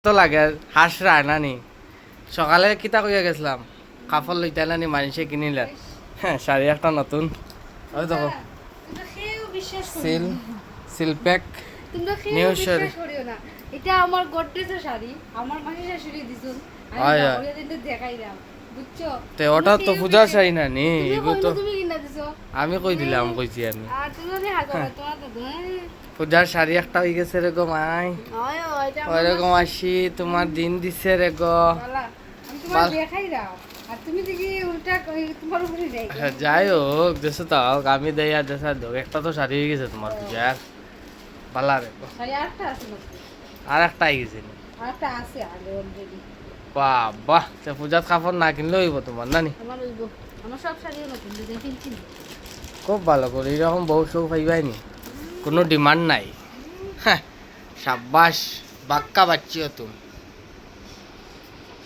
তো লাগে হাঁস রায় না নি সকালে কিতা কইয়া গেছিলাম কাপড় লইতে না নি মানুষে কিনিলে হ্যাঁ শাড়ি একটা নতুন ওই দেখো তোমরা কেউ বিশ্বাস করো সিল না। সিলপ্যাক তোমরা কেউ নিউ বিশ্বাস শাড়ি। করিও না এটা আমার গডরেজের শাড়ি আমার মাসি শাশুড়ি দিছুন আমি আয়, না আয়। ওই দিন দেখাই দাও বুঝছো তে ওটা তো পূজার শাড়ি না নি তুমি এগুলো কইলো তো তুমি কিনা দিছো আমি কই দিলাম কইছি আমি আর তুমি যদি হাগো তোমার তো পূজার শাড়ি একটা হয়ে গেছে রে গো মাই ওই ওইটা ওইরকম আসি তোমার দিন দিছে রে গো বালা আমি তোমার দেখাই দাও আর তুমি দেখি উল্টা তোমার উপরে যাই হ্যাঁ, যাই হোক দেশে তো হোক আমি দেই আর দেশে হোক একটা তো শাড়ি হয়ে গেছে তোমার পূজার পালা রে গো। শাড়ি আরেকটা আছে নাকি আর একটা আই গেছে নি। আরেকটা আছে আগে অলরেডি বাহ সে পূজার কাপড় না কিনলে হইব তোমার নানি আমার ওইব আমার সব শাড়িও নতুন ডিজাইন কিনছি খুব ভালো করে এরকম বউ সৌ পাইবাই নি কোনো ডিমান্ড নাই হ্যাঁ সাব্বাস বাক্কা বাচ্চিও তুমি